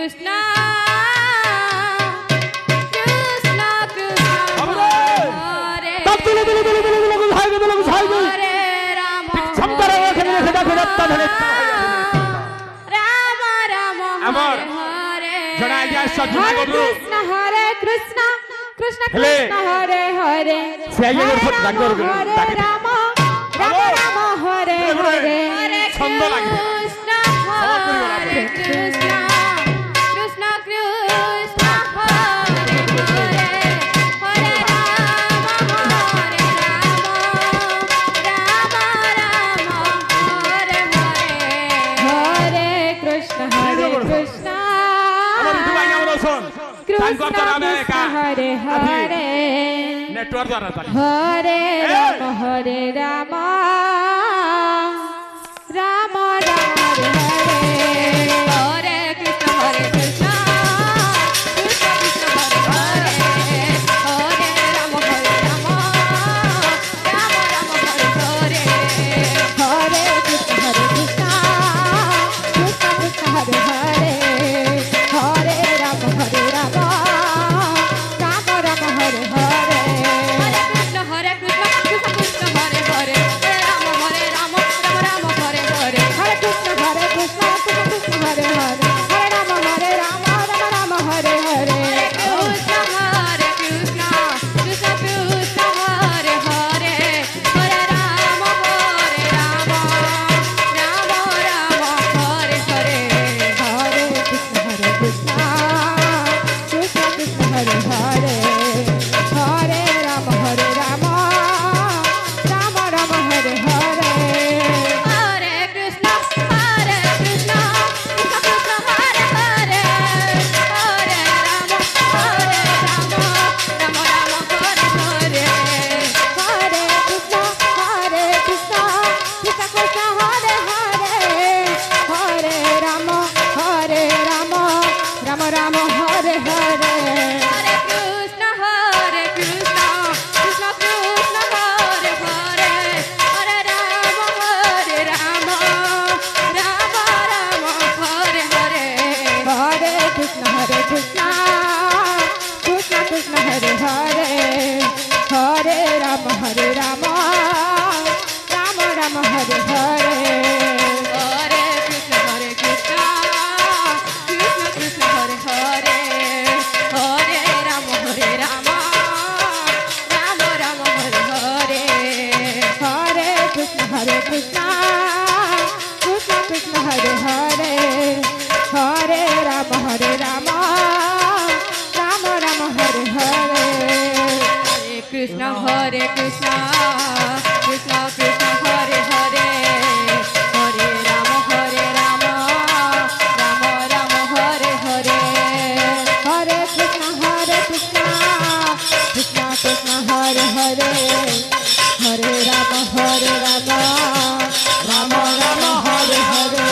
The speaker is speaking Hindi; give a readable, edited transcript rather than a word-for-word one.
कृष्ण कृष्ण कृष्ण हरे हरे राम राम राम हरे हरे कृष्ण कृष्ण कृष्ण हरे हरे हरे राम राम राम हरे हरे कृष्ण हरे कृष्ण कृष्ण कृष्ण हरे हरे हरे राम राम राम हरे हरे हरे कृष्ण कृष्ण हरे हरे नेटवर्क हरे राम राम राम हरे हरे हरे कृष्ण कृष्ण कृष्ण हरे हरे हरे राम राम राम हरे हरे हरे कृष्ण कृष्ण कृष्ण हरे हरे हरे राम राम हरे हरे हरे कृष्ण कृष्ण कृष्ण हरे हरे हरे राम राम राम हरे हरे हरे कृष्ण कृष्ण कृष्ण हरे हरे हरे राम राम राम हरे हरे कृष्ण कृष्ण कृष्ण कृष्ण हरे हरे हरे राम राम राम हरे हरे हरे कृष्ण कृष्ण कृष्ण कृष्ण हरे हरे हरे राम राम राम हरे हरे हरे कृष्ण कृष्ण कृष्ण हरे हरे हरे राम राम हरे हरे हरे कृष्ण कृष्ण कृष्ण हरे हरे हरे राम राम राम हरे हरे हरे कृष्ण कृष्ण कृष्ण कृष्ण हरे हरे हरे राम राम राम हरे हरे हरे कृष्ण कृष्ण कृष्ण कृष्ण हरे हरे हरे राम राम राम हरे हरे हरे कृष्ण कृष्ण कृष्ण कृष्ण हरे हरे हरे राम राम राम हरे हरे हरे कृष्ण कृष्ण कृष्ण कृष्ण हरे हरे हरे राम राम हरे हरे हरे कृष्ण कृष्ण कृष्ण कृष्ण हरे हरे हरे राम राम हरे हरे हरे कृष्ण कृष्ण कृष्ण कृष्ण हरे हरे